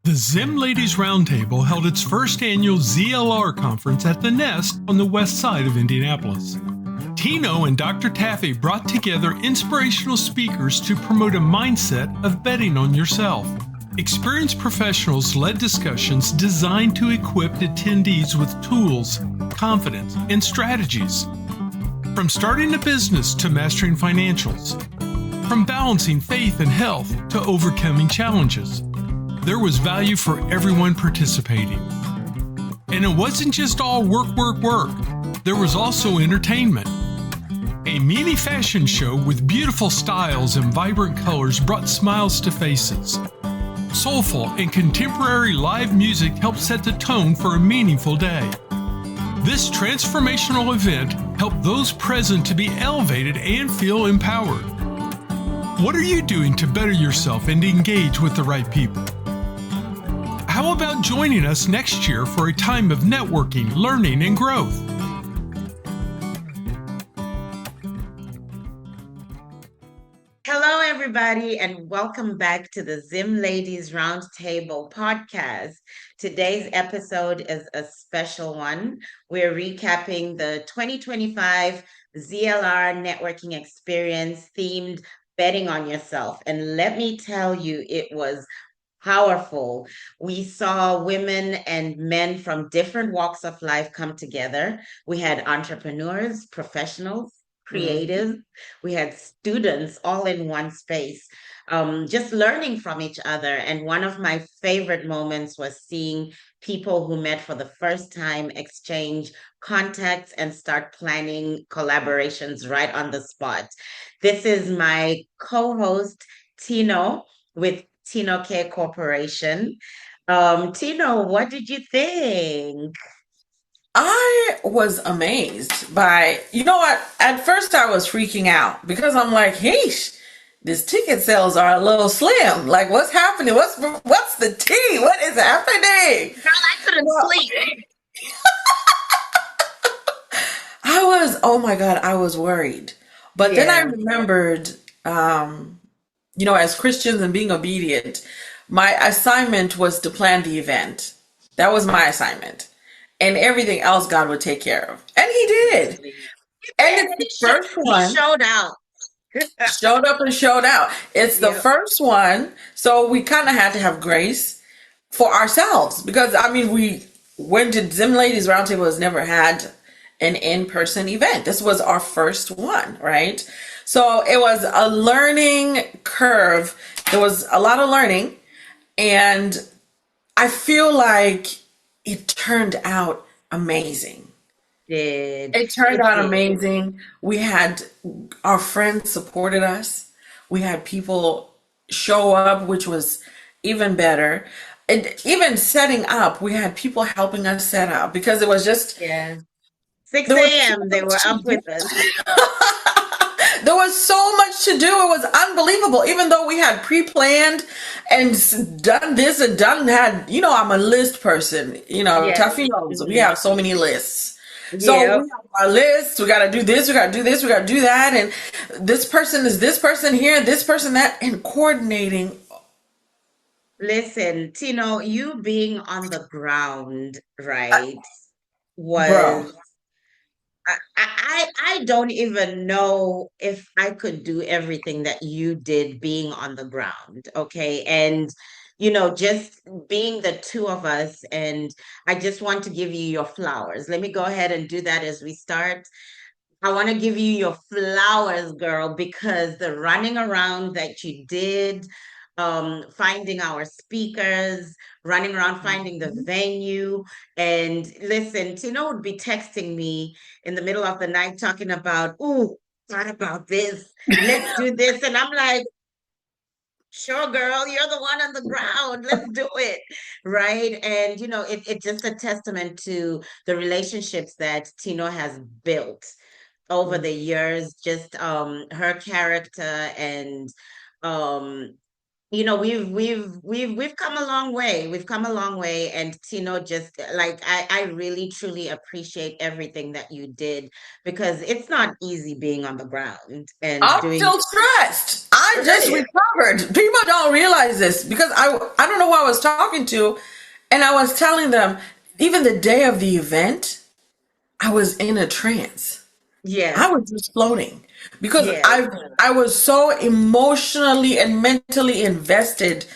The Zim Ladies Roundtable held its first annual ZLR conference at the Nest on the west side of Indianapolis. Tino and Dr. Taffy brought together inspirational speakers to promote a mindset of betting on yourself. Experienced professionals led discussions designed to equip attendees with tools, confidence, and strategies. From starting a business to mastering financials, from balancing faith and health to overcoming challenges, there was value for everyone participating. And it wasn't just all work, work, work. There was also entertainment. A mini fashion show with beautiful styles and vibrant colors brought smiles to faces. Soulful and contemporary live music helped set the tone for a meaningful day. This transformational event helped those present to be elevated and feel empowered. What are you doing to better yourself and engage with the right people? How about joining us next year for a time of networking, learning, and growth? Hello, everybody, and welcome back to the Zim Ladies Roundtable podcast. Today's episode is a special one. We're recapping the 2025 ZLR Networking Experience themed Betting on Yourself. And let me tell you, it was powerful. We saw women and men from different walks of life come together. We had entrepreneurs, professionals, creatives. We had students all in one space, just learning from each other. And one of my favorite moments was seeing people who met for the first time exchange contacts and start planning collaborations right on the spot. This is my co-host, Tino, with Tino Care Corporation. Tino, what did you think? I was amazed by, you know what? At first I was freaking out because I'm like, "Heesh, these ticket sales are a little slim. Like, what's happening? What's the tea? What is happening?" Girl, I couldn't sleep. Oh my God, I was worried. But then I remembered, as Christians and being obedient, my assignment was to plan the event. That was my assignment. And everything else God would take care of. And He did. And it's the first one. He showed out. Showed up and showed out. It's the first one. So we kind of had to have grace for ourselves. Because, we went to Zim Ladies Roundtable has never had an in-person event. This was our first one, right? So it was a learning curve. There was a lot of learning. And I feel like it turned out amazing. It turned out amazing. We had our friends supported us. We had people show up, which was even better. And even setting up, we had people helping us set up because it was just 6 a.m. They were up with us. There was so much to do. It was unbelievable. Even though we had pre-planned and done this and done that, I'm a list person. Taffy knows we have so many lists. So we have our lists. We got to do this. We got to do this. We got to do that. And this person is this person here, this person that, and coordinating. Listen, Tino, you being on the ground, right, was. Bro. I don't even know if I could do everything that you did being on the ground, okay? And, just being the two of us, and I just want to give you your flowers. Let me go ahead and do that as we start. I want to give you your flowers, girl, because the running around that you did, finding our speakers, running around finding the venue. And listen, Tino would be texting me in the middle of the night talking about, "Ooh, thought about this. Let's do this." And I'm like, "Sure, girl, you're the one on the ground. Let's do it." Right. And, it's just a testament to the relationships that Tino has built over the years, just her character and we've come a long way. We've come a long way, and Tino, just like I really truly appreciate everything that you did, because it's not easy being on the ground and I'm doing. still stressed. I It just really is. recovered. People don't realize this because I don't know who I was talking to, and I was telling them even the day of the event, I was in a trance. I Yes, was just floating because yes. I was so emotionally and mentally invested.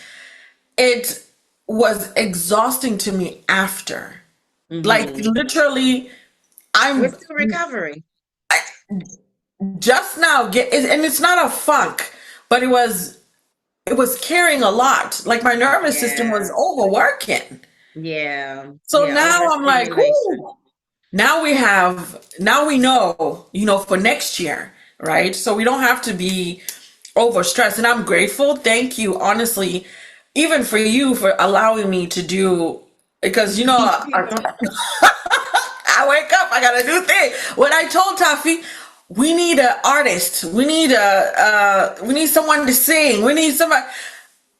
It was exhausting to me after. Like Hmm. literally, We're I'm still recovering. just now and it's not a funk, but it was carrying a lot. Like my nervous system was Yeah, overworking. yeah, So yeah. now I'm like, Overstimulation. ooh, now we know, for next year, right? So we don't have to be overstressed. And I'm grateful. Thank you, honestly, even for you for allowing me to do, because, I wake up, I got a new thing. When I told Taffy, we need an artist, we need someone to sing, we need somebody,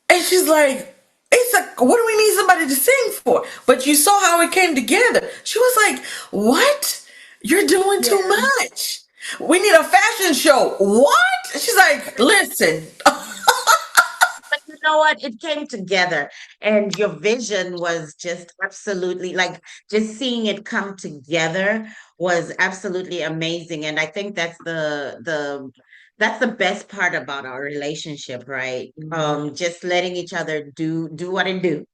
and she's like, it's like, what do we need somebody to sing for? But you saw how it came together. She was like, what? You're doing too Yeah. much. We need a fashion show. What? She's like, listen. But you know what? It came together, and your vision was just absolutely like, just seeing it come together was absolutely amazing. And I think that's the best part about our relationship, right? Just letting each other do what it do,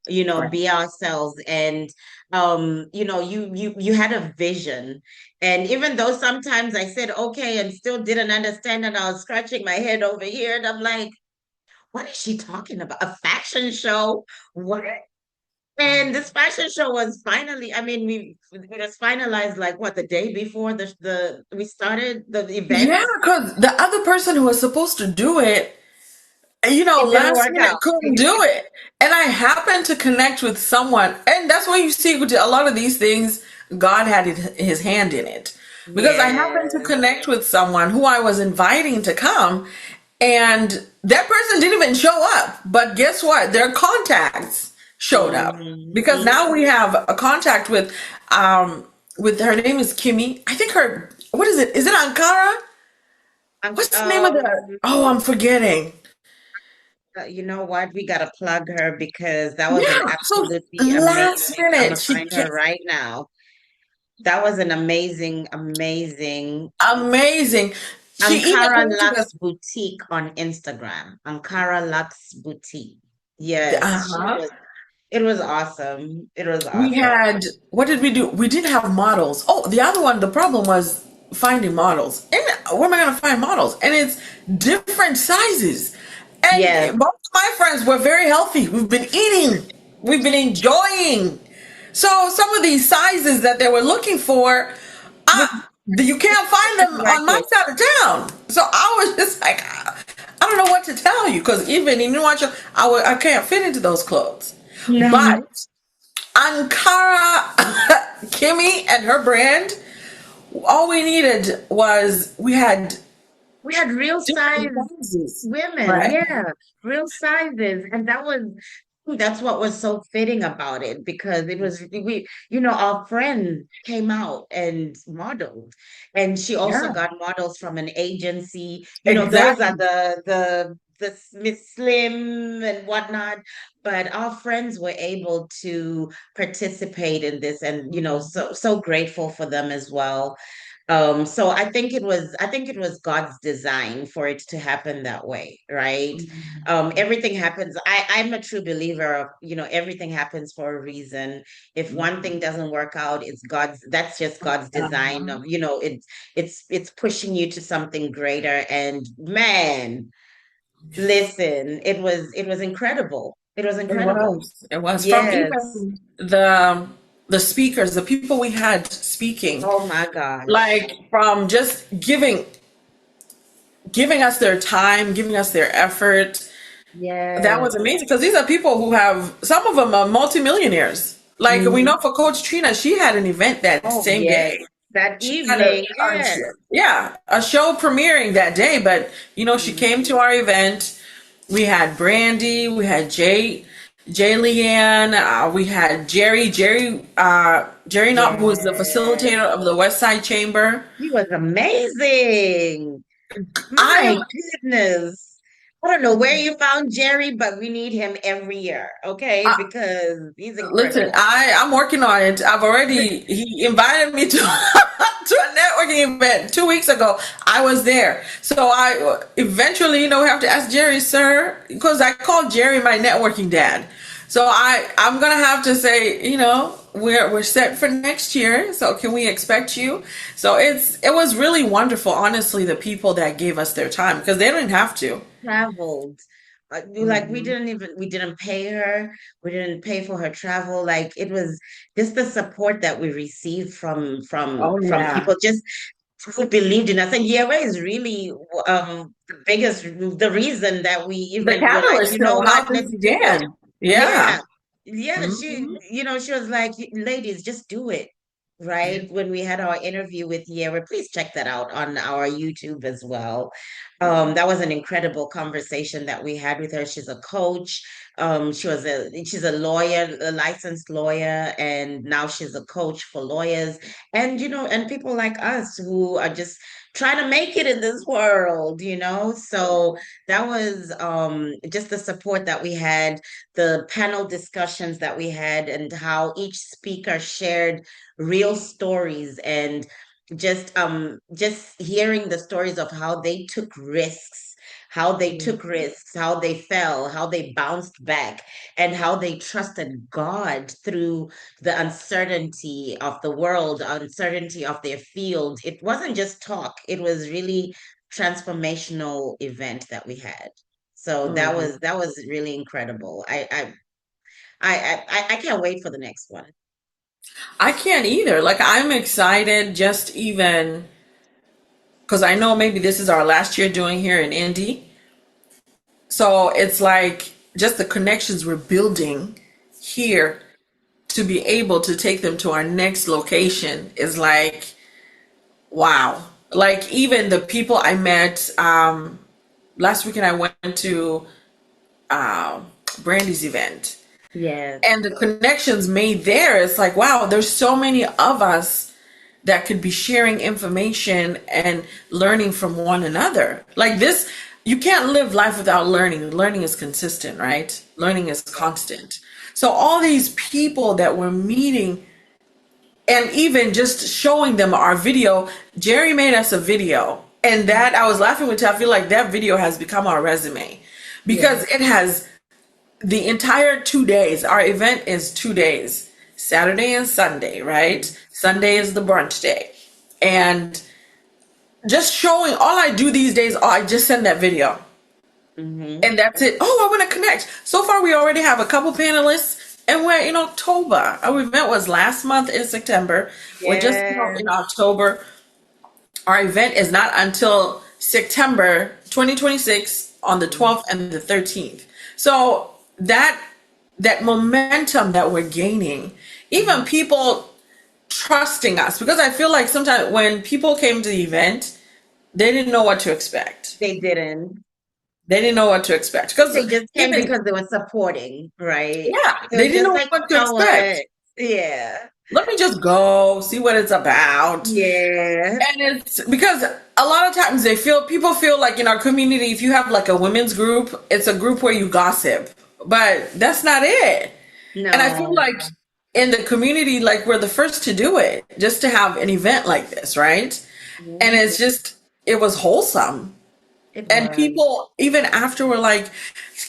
Right. be ourselves. And you had a vision. And even though sometimes I said okay and still didn't understand, and I was scratching my head over here, and I'm like, what is she talking about? A fashion show? What? And this fashion show was finally, I mean, it was finalized like what, the day before the we started the event. Yeah, because the other person who was supposed to do it, It didn't last work minute out. couldn't do it. And I happened to connect with someone. And that's why you see with a lot of these things, God had his hand in it. Because I happened to Yes. connect with someone who I was inviting to come. And that person didn't even show up. But guess what? Their contacts showed up. Because Hmm. now we have a contact with her name is Kimmy. I think what is it? Is it Ankara? Um, What's the name of um, I'm forgetting. you know what? We gotta plug her, because that was an Yeah, so absolutely last amazing. I'm minute gonna she find her came. right now. That was an amazing, amazing. Amazing. She even Ankara came to Lux us. Boutique on Instagram. Ankara Lux Boutique. Yes, Uh-huh. it was awesome. It was We awesome. had, what did we do? We didn't have models. Oh, the other one, the problem was finding models. And where am I going to find models? And it's different sizes. Yes. And both my friends were very healthy. We've been eating, we've been enjoying. So some of these sizes that they were looking for, Which you can't find them right on my quick. side of town. So I was just like, I don't know what to tell you because even in New York, I can't fit into those clothes. But No. Ankara, Kimmy and her brand, all we needed was we had We had real different size sizes. women, Right. yeah, real sizes. And that's what was so fitting about it, because it was our friend came out and modeled, and she also Yeah, got models from an agency. Those are exactly. the Miss Slim and whatnot. But our friends were able to participate in this, and so grateful for them as well. So I think it was God's design for it to happen that way, right? Everything happens. I'm a true believer of, everything happens for a reason. If one thing doesn't work out, that's just God's design Uh-huh. of, it's pushing you to something greater. And man, listen, it was incredible. It was It incredible. was. It was from Yes. even the speakers, the people we had speaking, Oh my gosh. like from just giving us their time, giving us their effort. That Yes. was amazing because these are people who have some of them are multimillionaires. Like we Mhm. know for Coach Trina, she had an event that Oh same yes. day. That She had a, evening, a yes. yeah, a show premiering that day, but she came to our event We had Brandy. We had Jay Leanne. We had Jerry Knott, who was the Yeah. facilitator of the West Side Chamber. He was amazing. I My goodness. I don't know where you found Jerry, but we need him every year, okay? Because he's Listen, incredible. I'm working on it. He invited me to to a networking event 2 weeks ago. I was there. So I eventually, we have to ask Jerry, sir, because I called Jerry my networking dad. So I'm gonna have to say, we're set for next year. So can we expect you? So it was really wonderful, honestly, the people that gave us their time because they didn't have to. Traveled. Like Mhm. we didn't pay her. We didn't pay for her travel. Like it was just the support that we received Oh from yeah. people just who believed in us. And Yahweh is really the reason that we The even were like, catalyst you to know how what, this let's do it. began. Yeah. Yeah. Yeah, Mhm. she was like, ladies, just do it. Right. When we had our interview with Yara, please check that out on our YouTube as well. That was an incredible conversation that we had with her. She's a coach. She's a lawyer, a licensed lawyer, and now she's a coach for lawyers and and people like us who are just trying to make it in this world. So that was just the support that we had, the panel discussions that we had, and how each speaker shared real stories, and just hearing the stories of how they took risks, how they fell, how they bounced back, and how they trusted God through the uncertainty of the world, uncertainty of their field. It wasn't just talk, it was really transformational event that we had. So Mhm. that was really incredible. I can't wait for the next one. I can't either. Like, I'm excited just even because I know maybe this is our last year doing here in Indy. So it's like just the connections we're building here to be able to take them to our next location is like, wow. Like, even the people I met last weekend, I went to Brandy's event Yes. and the connections made there. It's like, wow, there's so many of us that could be sharing information and learning from one another. Like this, you can't live life without learning. Learning is consistent, right? Learning is constant. So all these people that we're meeting and even just showing them our video, Jerry made us a video. And that I was laughing with Taffy, like that video has become our resume because Yes. it has the entire 2 days. Our event is 2 days, Saturday and Sunday, right? Sunday is the brunch day. And just showing all I do these days, I just send that video. Mm-hmm. And that's it. Oh, I want to connect. So far, we already have a couple panelists, and we're in October. Our event was last month in September. We're just Yeah. in October. Our event is not until September 2026 on the 12th and the 13th. So that momentum that we're gaining, even people trusting us, because I feel like sometimes when people came to the event, they didn't know what to expect. They didn't. They didn't know what to expect because They just came even because they were supporting, right? yeah, It they was didn't just know like, what to you know what? expect. Yeah. Let me just go see what it's about. Yeah. And it's because a lot of times people feel like in our community, if you have like a women's group, it's a group where you gossip, but that's not it. And I feel No. like in the community, like we're the first to do it, just to have an event like this, right? And Mhm. it was wholesome. It And was. people, even after, were like,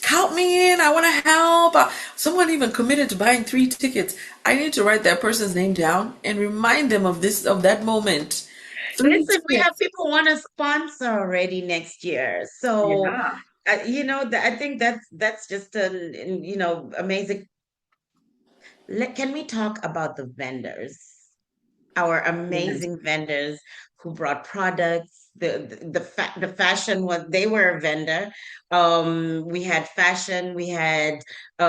count me in. I want to help. Someone even committed to buying 3 tickets. I need to write that person's name down and remind them of that moment. Three Listen, we have tickets. people want to sponsor already next year. So, Yeah. I think that's just an amazing. Can we talk about the vendors? Our Yes. amazing vendors who brought products, the fashion was, they were a vendor. We had fashion, we had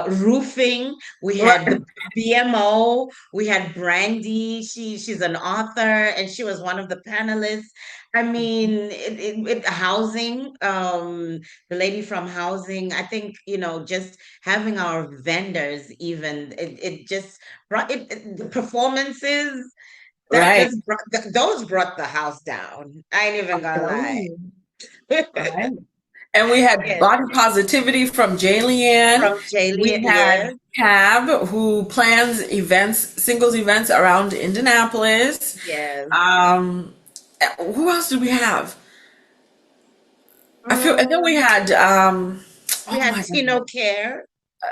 roofing, we had the BMO, we had Brandy. She's an author and she was one of the panelists. I mean, housing, the lady from housing. I think, just having our vendors, even it just brought the performances that Right. just brought those brought the house down. I ain't even I'm gonna telling lie. you. Right. And we had Yes, body positivity from Jaylian. from Jaylee, We had yes, Cab, who plans events, singles events around Indianapolis. yes. Um, who else did we have? And then we Um, had, we oh had my Tino God. Care.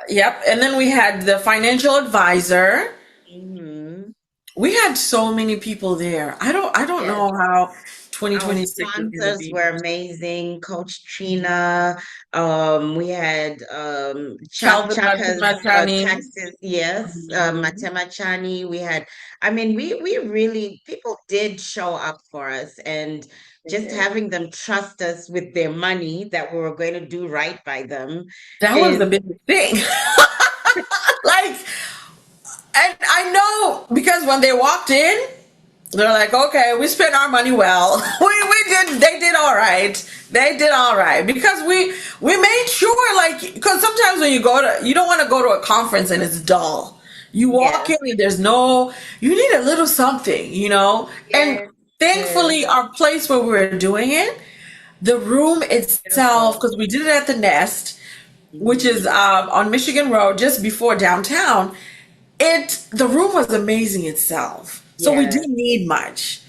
Yep. And then we had the financial advisor. Hmm. We had so many people there. I don't Yes. know how Our 2026 is going to sponsors be. were amazing. Coach Trina. We had Calvin Chaka's Matachani. taxes. Yes, Mhm. Matema Chani. We had. I mean, we really people did show up for us, and They just did. having them trust us with their money that we were going to do right by them That was the is biggest thing. Like, and I know because when they walked in, they're like, okay, we spent our money well. They did all right. They did all right because we made sure, like, because sometimes when you don't want to go to a conference and it's dull. You walk yes, in and you need a little something, and yes, yes, thankfully our place where we were doing it, the room itself, beautiful. because we did it at the Nest, which Mhm. is on Michigan Road, just before downtown. The room was amazing itself. So we Yes, didn't need much,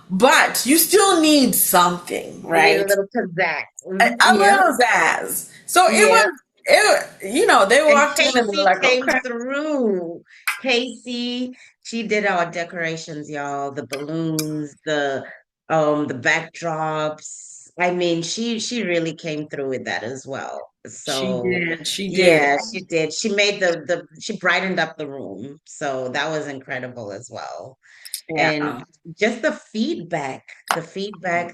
but you still need something, you need a right? little pizzazz. Mhm. A Yep, little zazz. So yep. they And walked in and they're Casey like, came okay. through. Casey, she did our decorations, y'all. The balloons, the backdrops. I mean, she really came through with that as well. She So did. She did. yeah, she did. She made she brightened up the room. So that was incredible as well. And Yeah. just the feedback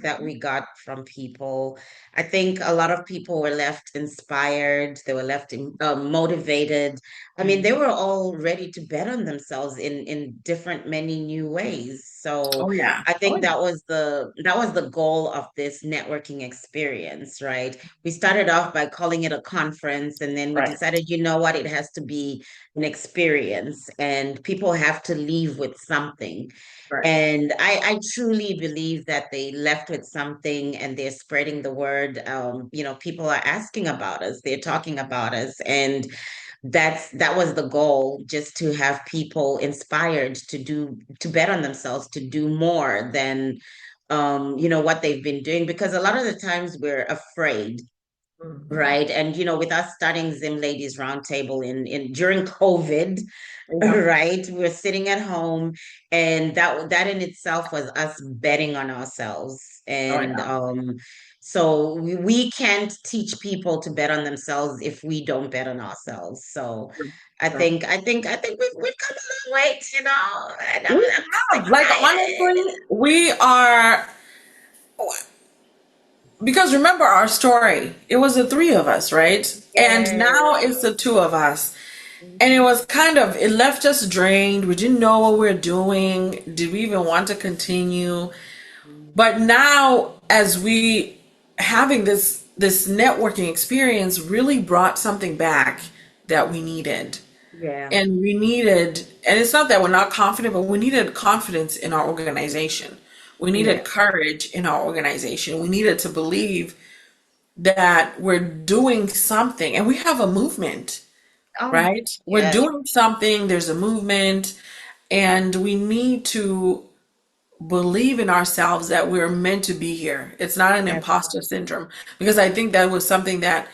that we got from people, I think a lot of people were left inspired. They were left motivated. I mean, they Mhm. were all ready to bet on themselves in different, many new ways. So Oh yeah. I Oh think yeah. that was the goal of this networking experience, right? We started off by calling it a conference, and then we Right. decided, you know what, it has to be an experience, and people have to leave with something. Right. And I truly believe that they left with something and they're spreading the word. People are asking about us, they're talking about us. And that was the goal, just to have people inspired to bet on themselves, to do more than what they've been doing. Because a lot of the times we're afraid. Mhm. Right. And with us starting Zim Ladies Roundtable in during COVID, Yep. right? We were sitting at home, and that in itself was us betting on ourselves. Oh And yeah. so we can't teach people to bet on themselves if we don't bet on ourselves. So True. I True. think we've come a long way, and I'm We just have, like, excited. honestly, we are, because remember our story. It was the three of us, right? And now Yes. it's the two of us. And it was it left us drained. We didn't know what we were doing. Did we even want to continue? But now, as we having this networking experience really brought something back that we needed. Yeah. And and it's not that we're not confident, but we needed confidence in our organization. We Yeah. needed courage in our organization. We needed to believe that we're doing something and we have a movement, Oh, right? We're yes. doing something, there's a movement, and we need to believe in ourselves that we're meant to be here. It's not an imposter syndrome, because I think that was something that,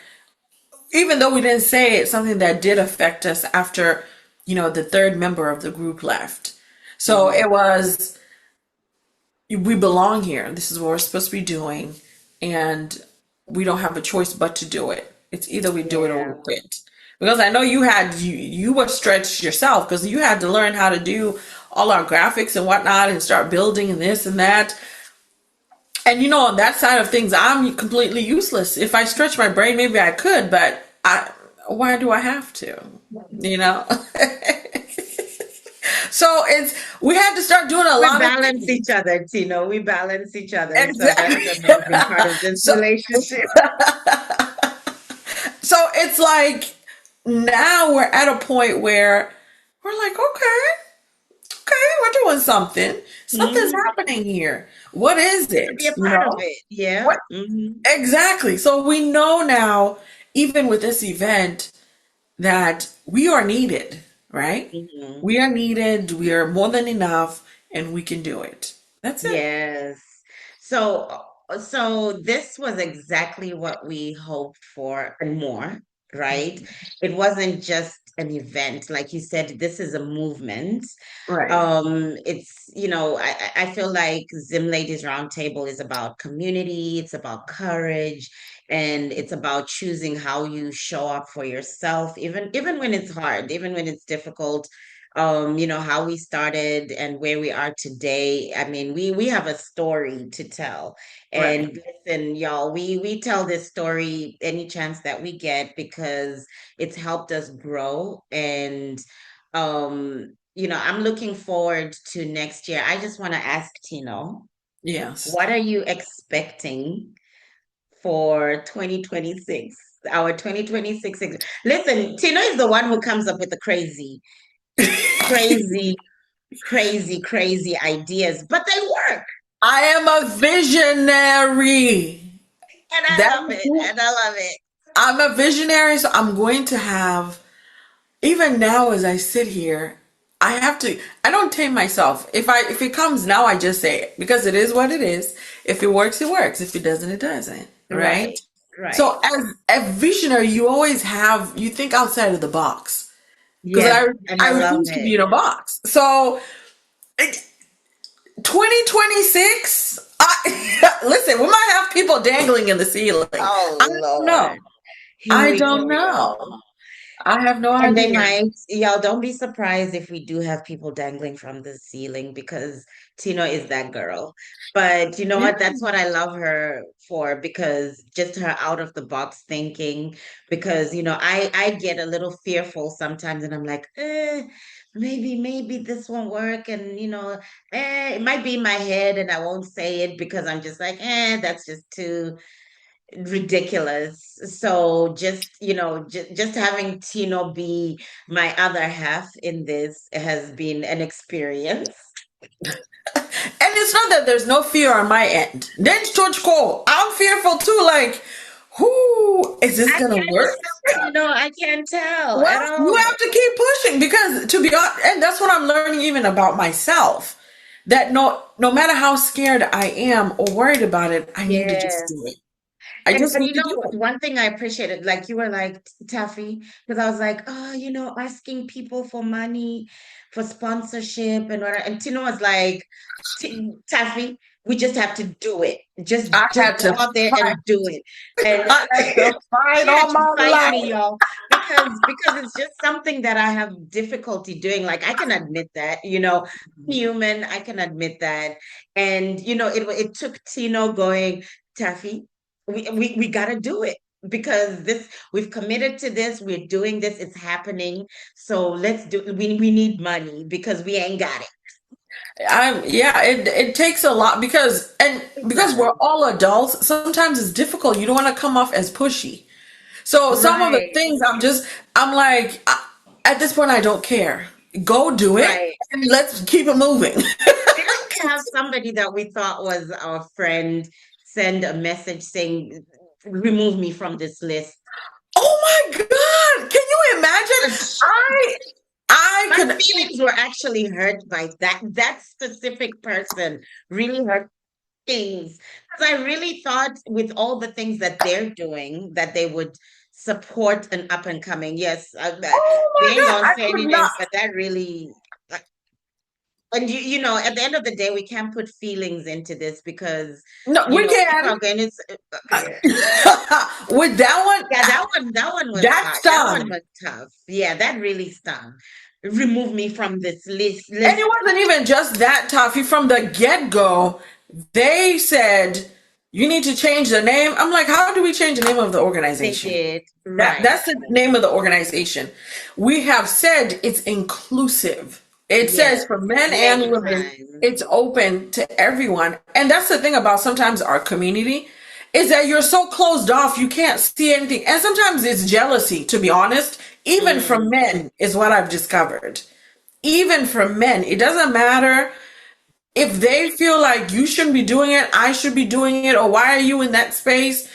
even though we didn't say it, something that did affect us after, the third member of the group left. So Mhm. it was, we belong here. This is what we're supposed to be doing. And we don't have a choice but to do it. It's either we do it or Yeah. we quit. Because I know you were stretched yourself, because you had to learn how to do all our graphics and whatnot and start building and this and that. And on that side of things, I'm completely useless. If I stretch my brain, maybe I could, but why do I have to? You know? So we had to start doing a We lot of balance things. each other, Tino. We balance each other. So that's Exactly. the amazing part of this So, relationship. so it's like now we're at a point where we're like, okay, we're doing something. Something's Mhm. happening here. What is To be it? a part of it. Yeah. What Hmm. exactly? So we know now, even with this event, that we are needed, right? Hmm. We are needed, we are more than enough, and we can do it. That's it. Yes. So this was exactly what we hoped for and more, right? It wasn't just an event. Like you said, this is a movement. Right. I feel like Zim Ladies Roundtable is about community, it's about courage, and it's about choosing how you show up for yourself, even when it's hard, even when it's difficult. How we started and where we are today. I mean, we have a story to tell. Right. And listen, y'all, we tell this story any chance that we get because it's helped us grow. And I'm looking forward to next year. I just want to ask Tino, Yes. what are you expecting for 2026? Our 2026. Listen, Tino is the one who comes up with the crazy, crazy ideas, but they work. I am a visionary. And I That love is it. who And I love it. I'm a visionary, so I'm going to have, even now as I sit here, I don't tame myself. If it comes now, I just say it because it is what it is. If it works, it works. If it doesn't, it doesn't. Right? Right, right. So as a visionary, you think outside of the box. Because Yes, and I I love refuse to it. be in a box. So 2026, listen, we might have people dangling in the ceiling. Oh I don't know. Lord. Here I we don't go, know. y'all. I have no And they idea. might, y'all don't be surprised if we do have people dangling from the ceiling because Tino is that girl. But you know Yeah. what? That's what I love her for because just her out of the box thinking. Because, I get a little fearful sometimes and I'm like, maybe this won't work. And, it might be in my head and I won't say it because I'm just like, that's just too ridiculous. So just having Tino be my other half in this has been an experience. And it's not that there's no fear on my end. Then George Cole, I'm fearful too. Like, who is this I gonna can't work? tell, Tino. I can't tell Well, at you all. have to keep pushing because to be honest, and that's what I'm learning even about myself. That no matter how scared I am or worried about it, I need to just do it. Yes. I And just but need to do it. one thing I appreciated, like you were like Taffy, because I was like, oh, asking people for money, for sponsorship and whatever. And Tino was like, Taffy, we just have to do it. I Just had go to out there fight. and do it. And I had to fight she had all to my fight me, life. y'all, because it's just something that I have difficulty doing. Like I can admit that, human, I can admit that. And it took Tino going, Taffy, we gotta do it because we've committed to this, we're doing this, it's happening. So let's do we need money because we ain't got it. Yeah, it takes a lot It because we're does. all adults, sometimes it's difficult. You don't want to come off as pushy. So some of the Right, things I'm like, at this point, I don't care. Go do it right. and let's keep it moving. Didn't we have somebody that we thought was our friend send a message saying, remove me from this list? Oh my God. Can you imagine? I My could, feelings were actually hurt by that specific person really hurt things because I really thought with all the things that they're doing that they would support an up and coming. Yes, oh we my ain't God. gonna I say could any not. names, but that really. And at the end of the day, we can't put feelings into this because No, we people can. are going to. With that one, Yeah, that one was that hard. That one stung. was tough. Yeah, that really stung. Remove me from this list. And it wasn't even just that tough. From the get go, They said, you need to change the name. I'm like, how do we change the name of the They organization? did. Right. That's the name of the organization. We have said it's inclusive. It Yes. says for men and Many women, times. it's open to everyone. And that's the thing about sometimes our community is that you're so closed off, you can't see anything. And sometimes it's jealousy, to be honest, even from Mm, men, is what I've discovered. Even from men, it doesn't matter if they feel like you shouldn't be doing it, I should be doing it, or why are you in that space?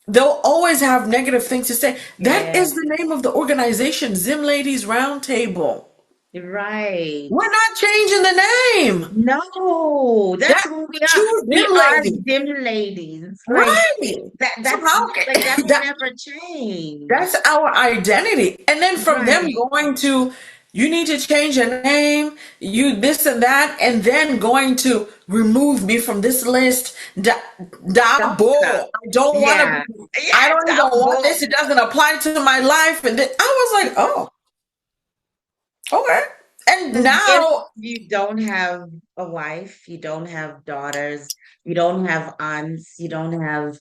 They'll always have negative things to say. That yeah. is the name of the organization, Zim Ladies Roundtable. Right. We're not changing the name. No, that's That's who we are. two We Zim are Ladies. dim ladies. Like Right. So that's how like can that'll that never change. that's our identity. And then from them Right. going to you need to change your name, you this and that, and then going to remove me from this list. Da Doctor. bull. I don't want Yeah. to. I Yeah, don't even that want bull. this. It doesn't apply to my life. And then I was like, oh, okay. And Because if now, you don't have a wife, you don't have daughters, you don't have aunts, you don't have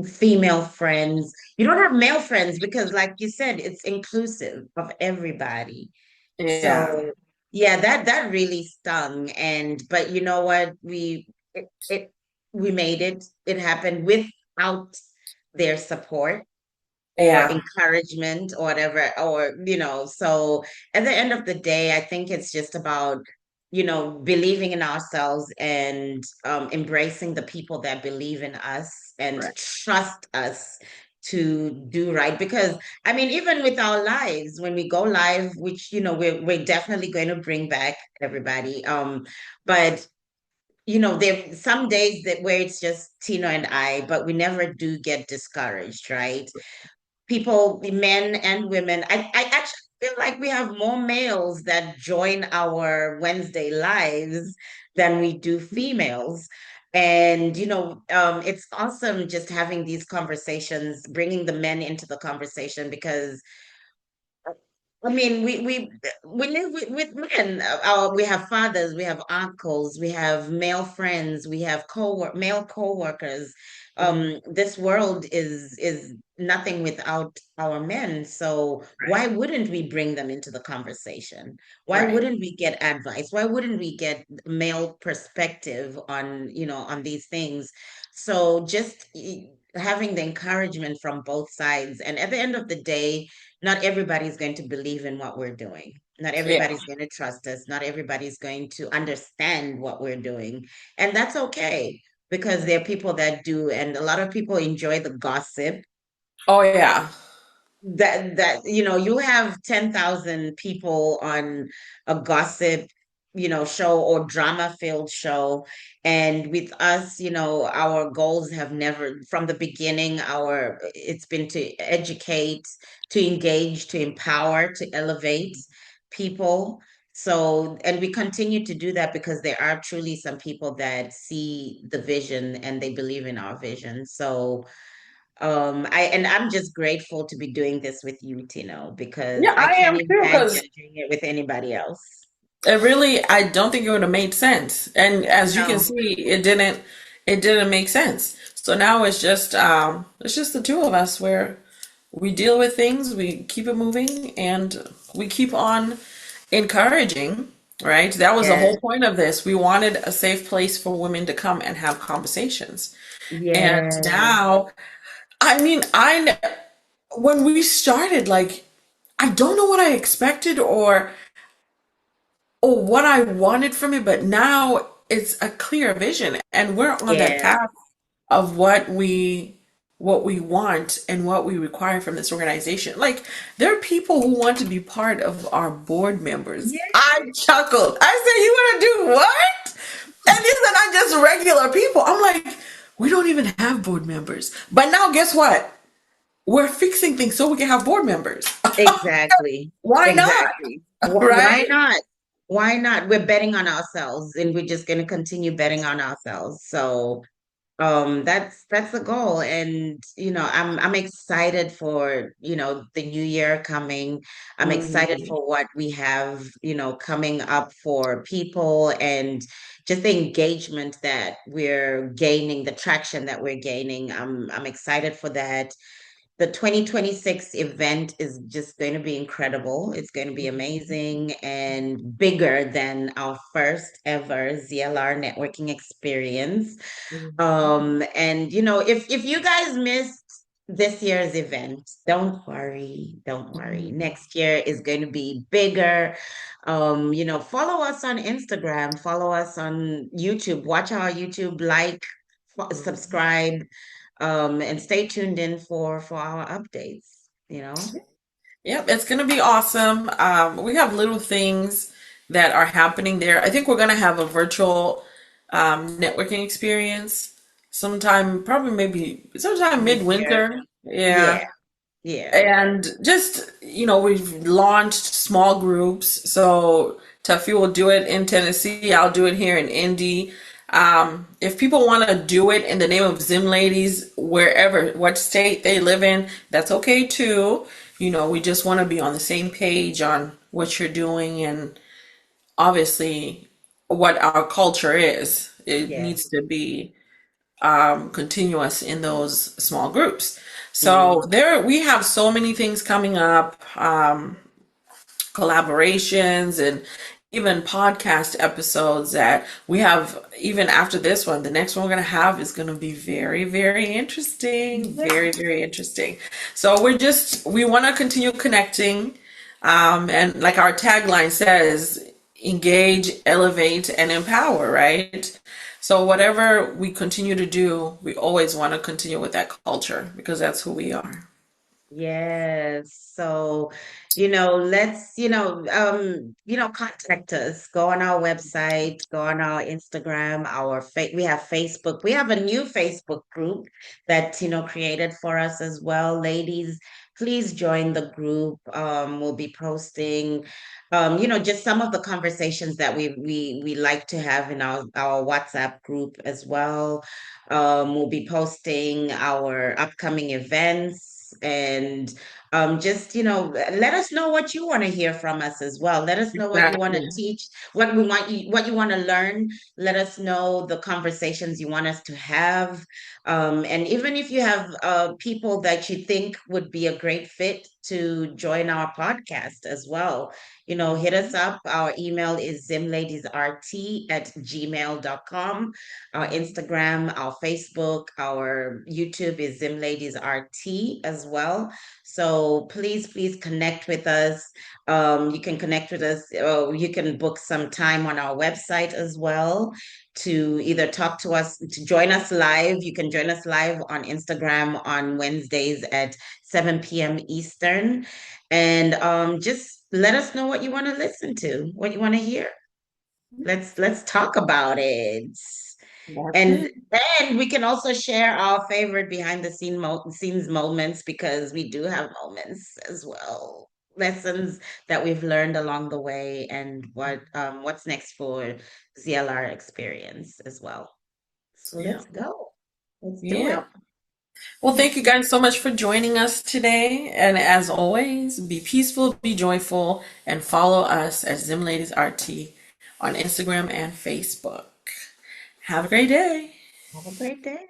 female friends, you don't have male friends because, like you said, it's inclusive of everybody. yeah, So yeah, that really stung. And but you know what? It we made it. It happened without their support or yeah, encouragement or whatever, or so at the end of the day, I think it's just about believing in ourselves and embracing the people that believe in us and right. trust us to do right. Because I mean, even with our lives, when we go live, which we're definitely going to bring back everybody, but there some days that where it's just Tino and I, but we never do get discouraged, right? People, men and women. I actually feel like we have more males that join our Wednesday lives than we do females. And, it's awesome just having these conversations, bringing the men into the conversation because I mean, we live with men. We have fathers, we have uncles, we have male friends, we have male co-workers. Mhm. This world is nothing without our men. So Right, why wouldn't we bring them into the conversation? Why right. wouldn't we get advice? Why wouldn't we get male perspective on, on these things? So just having the encouragement from both sides. And at the end of the day, not everybody's going to believe in what we're doing. Not Yeah. everybody's going to trust us. Not everybody's going to understand what we're doing. And that's okay because there are people that do. And a lot of people enjoy the gossip Oh, yeah. that you have 10,000 people on a gossip show or drama filled show, and with us, our goals have never from the beginning, our it's been to educate, to engage, to empower, to elevate people. So, and we continue to do that because there are truly some people that see the vision and they believe in our vision. So I'm just grateful to be doing this with you, Tino, because Yeah, I I can't am too, imagine because doing it with anybody else. it really, I don't think it would have made sense. And as you can No. see, it didn't make sense. So now it's just the two of us where we deal with things, we keep it moving, and we keep on encouraging, right? That was the Yeah. whole point of this. We wanted a safe place for women to come and have conversations. And Yeah. now, I mean, when we started, like, I don't know what I expected or what I wanted from it, but now it's a clear vision and we're on that Yeah. path of what we want and what we require from this organization. Like, there are people who want to be part of our board members. Yeah. I chuckled. I said, "You want to do what?" And these are not just regular people. I'm like, we don't even have board members. But now guess what? We're fixing things so we can have board members. Exactly. Why not? Exactly. Why Right? not? Why not? We're betting on ourselves and we're just going to continue betting on ourselves. So That's the goal. And I'm excited for, the new year coming. I'm excited Mhm. for what we have, coming up for people, and just the engagement that we're gaining, the traction that we're gaining. I'm excited for that. The 2026 event is just going to be incredible. It's going to be amazing and bigger than our first ever ZLR networking experience. Mhm. And if you guys missed this year's event, don't worry, don't worry. Mhm. Next year is going to be bigger. Follow us on Instagram, follow us on YouTube, watch our YouTube, Mhm. subscribe, and stay tuned in for our updates, you know? Yep, it's going to be awesome. We have little things that are happening there. I think we're going to have a virtual networking experience sometime, probably maybe sometime Mid-year. midwinter. Yeah. Yeah, yeah. And just, we've launched small groups. So Taffy will do it in Tennessee. I'll do it here in Indy. If people want to do it in the name of Zim Ladies, wherever, what state they live in, that's okay too. We just want to be on the same page on what you're doing and obviously what our culture is. It Yeah. needs to be continuous in those small groups. So Mm, there we have so many things coming up, collaborations and even podcast episodes that we have even after this one. The next one we're going to have is going to be very, very interesting. Very, very interesting. So we want to continue connecting. And like our tagline says, engage, elevate, and empower, right? So whatever we continue to do, we always want to continue with that culture because that's who we are. yes. So, let's, contact us. Go on our website, go on our Instagram, we have Facebook. We have a new Facebook group that Tino created for us as well. Ladies, please join the group. We'll be posting, just some of the conversations that we like to have in our WhatsApp group as well. We'll be posting our upcoming events, and just, let us know what you want to hear from us as well. Let us know what you want to Exactly. teach, what you want to learn. Let us know the conversations you want us to have. And even if you have people that you think would be a great fit to join our podcast as well, hit us up. Our email is zimladiesrt@gmail.com. Our Instagram, our Facebook, our YouTube is zimladiesrt as well. So please, please connect with us. You can connect with us, or you can book some time on our website as well to either talk to us, to join us live. You can join us live on Instagram on Wednesdays at 7 p.m. Eastern. And just let us know what you want to listen to, what you want to hear. Let's talk about it. That's And it. then we can also share our favorite behind the scenes moments, because we do have moments as well. Lessons that we've learned along the way, and what's next for ZLR experience as well. So Yeah. let's go. Let's do Yeah. it. Well, thank you guys so much for joining us today. And as always, be peaceful, be joyful, and follow us at Zim Ladies RT on Instagram and Facebook. Have a great day. Have a great day.